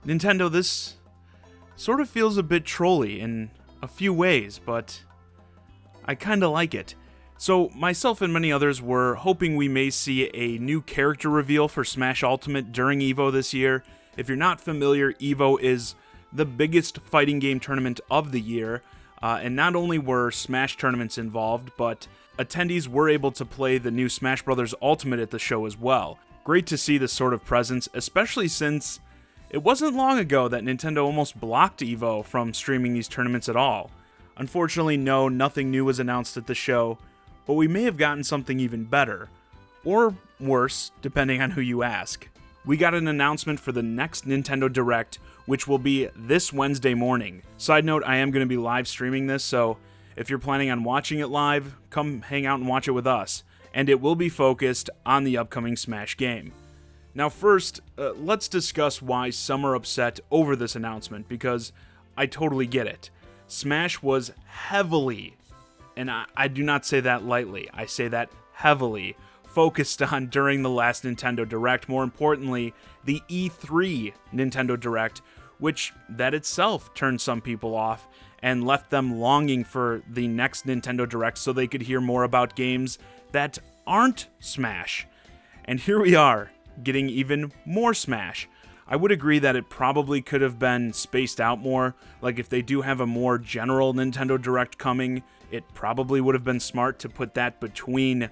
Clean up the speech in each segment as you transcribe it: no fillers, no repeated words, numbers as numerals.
Nintendo, this sort of feels a bit trolly in a few ways, but I kinda like it. So, myself and many others were hoping we may see a new character reveal for Smash Ultimate during EVO this year. If you're not familiar, EVO is the biggest fighting game tournament of the year, and not only were Smash tournaments involved, but attendees were able to play the new Smash Bros. Ultimate at the show as well. Great to see this sort of presence, especially since it wasn't long ago that Nintendo almost blocked EVO from streaming these tournaments at all. Unfortunately, no, nothing new was announced at the show, but we may have gotten something even better, or worse, depending on who you ask. We got an announcement for the next Nintendo Direct, which will be this Wednesday morning. Side note, I am going to be live streaming this, so if you're planning on watching it live, come hang out and watch it with us, and it will be focused on the upcoming Smash game. Now first, let's discuss why some are upset over this announcement, because I totally get it. Smash was heavily, and I do not say that lightly, I say that heavily, focused on during the last Nintendo Direct, more importantly, the E3 Nintendo Direct, which that itself turned some people off and left them longing for the next Nintendo Direct so they could hear more about games that aren't Smash. And here we are, getting even more Smash. I would agree that it probably could have been spaced out more, like if they do have a more general Nintendo Direct coming, it probably would have been smart to put that between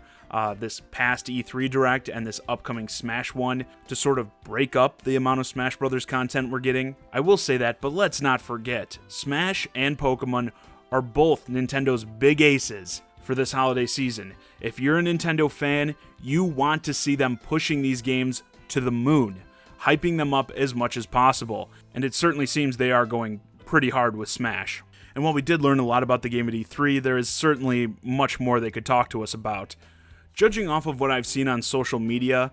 this past E3 Direct and this upcoming Smash one to sort of break up the amount of Smash Bros. Content we're getting. I will say that, but let's not forget, Smash and Pokemon are both Nintendo's big aces for this holiday season. If you're a Nintendo fan, you want to see them pushing these games to the moon, hyping them up as much as possible, and it certainly seems they are going pretty hard with Smash. And while we did learn a lot about the game at E3, there is certainly much more they could talk to us about. Judging off of what I've seen on social media,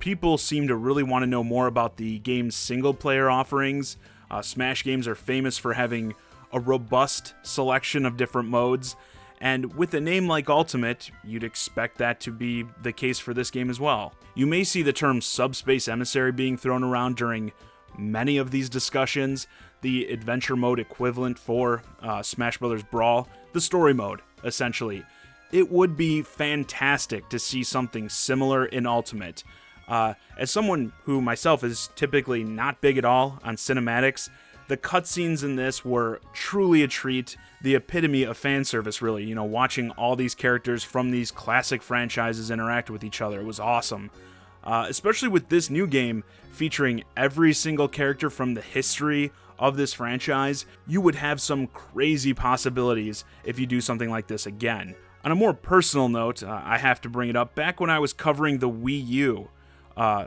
people seem to really want to know more about the game's single-player offerings. Smash games are famous for having a robust selection of different modes, and with a name like Ultimate, you'd expect that to be the case for this game as well. You may see the term Subspace Emissary being thrown around during many of these discussions, the adventure mode equivalent for Smash Bros. Brawl, the story mode, essentially. It would be fantastic to see something similar in Ultimate. As someone who myself is typically not big at all on cinematics, the cutscenes in this were truly a treat, the epitome of fan service, really. Watching all these characters from these classic franchises interact with each other was awesome. Especially with this new game featuring every single character from the history of this franchise, you would have some crazy possibilities if you do something like this again. On a more personal note, I have to bring it up, back when I was covering the Wii U,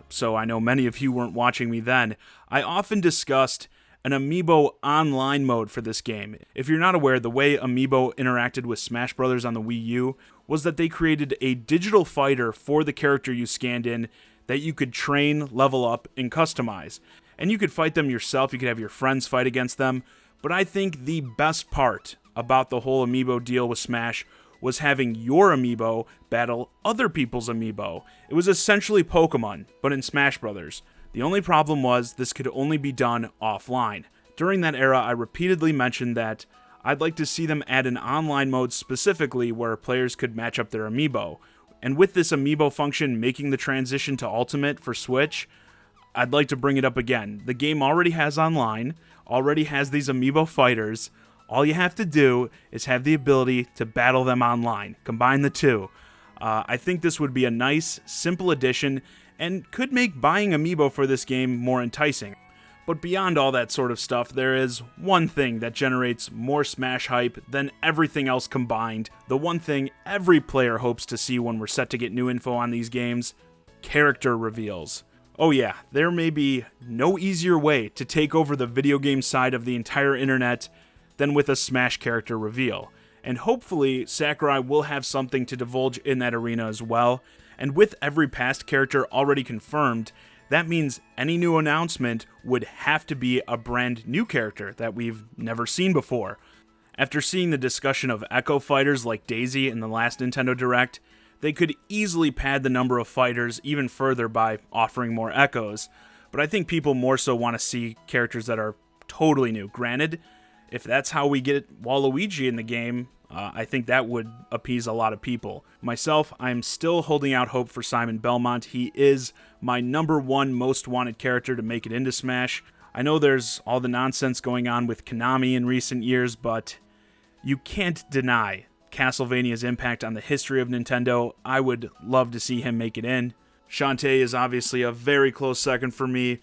so I know many of you weren't watching me then, I often discussed an Amiibo online mode for this game. If you're not aware, the way Amiibo interacted with Smash Bros. On the Wii U was that they created a digital fighter for the character you scanned in that you could train, level up, and customize. And you could fight them yourself, you could have your friends fight against them, but I think the best part about the whole Amiibo deal with Smash was having your Amiibo battle other people's Amiibo. It was essentially Pokemon, but in Smash Bros. The only problem was this could only be done offline. During that era, I repeatedly mentioned that I'd like to see them add an online mode specifically where players could match up their Amiibo. And with this Amiibo function making the transition to Ultimate for Switch, I'd like to bring it up again. The game already has online, already has these Amiibo fighters. All you have to do is have the ability to battle them online. Combine the two. I think this would be a nice, simple addition and could make buying Amiibo for this game more enticing. But beyond all that sort of stuff, there is one thing that generates more Smash hype than everything else combined. The one thing every player hopes to see when we're set to get new info on these games: character reveals. Oh yeah, there may be no easier way to take over the video game side of the entire internet than with a Smash character reveal. And hopefully, Sakurai will have something to divulge in that arena as well. And with every past character already confirmed, that means any new announcement would have to be a brand new character that we've never seen before. After seeing the discussion of Echo fighters like Daisy in the last Nintendo Direct, they could easily pad the number of fighters even further by offering more Echoes. but I think people more so want to see characters that are totally new. Granted, if that's how we get Waluigi in the game, I think that would appease a lot of people. Myself, I'm still holding out hope for Simon Belmont. He is my #1 most wanted character to make it into Smash. I know there's all the nonsense going on with Konami in recent years, but you can't deny Castlevania's impact on the history of Nintendo. I would love to see him make it in. Shantae is obviously a very close second for me.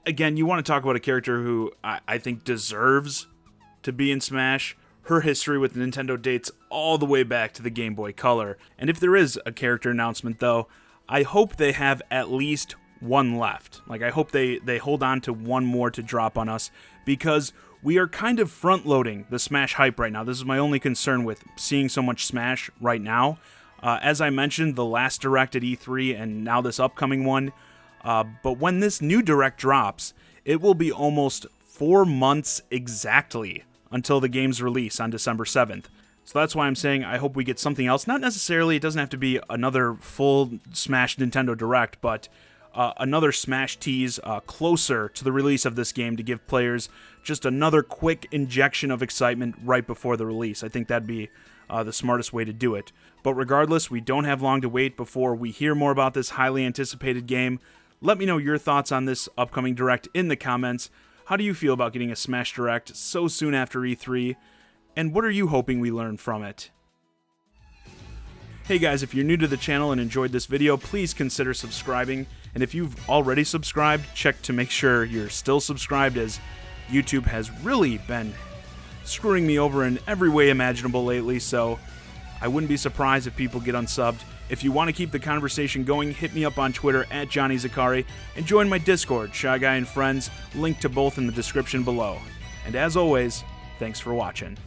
Again, you want to talk about a character who I think deserves to be in Smash. Her history with Nintendo dates all the way back to the Game Boy Color. And if there is a character announcement, though, I hope they have at least one left. Like, I hope they hold on to one more to drop on us, because we are kind of front-loading the Smash hype right now. This is my only concern with seeing so much Smash right now. As I mentioned, the last Direct at E3 and now this upcoming one. But when this new Direct drops, it will be almost 4 months exactly until the game's release on December 7th. So that's why I'm saying I hope we get something else. Not necessarily, it doesn't have to be another full Smash Nintendo Direct, but another Smash tease closer to the release of this game to give players just another quick injection of excitement right before the release. I think that'd be the smartest way to do it. But regardless, we don't have long to wait before we hear more about this highly anticipated game. Let me know your thoughts on this upcoming Direct in the comments. How do you feel about getting a Smash Direct so soon after E3? And what are you hoping we learn from it? Hey guys, if you're new to the channel and enjoyed this video, please consider subscribing. And if you've already subscribed, check to make sure you're still subscribed, as YouTube has really been screwing me over in every way imaginable lately, so I wouldn't be surprised if people get unsubbed. If you want to keep the conversation going, hit me up on Twitter at Johnny Zakari and join my Discord, Shy Guy and Friends, link to both in the description below. And as always, thanks for watching.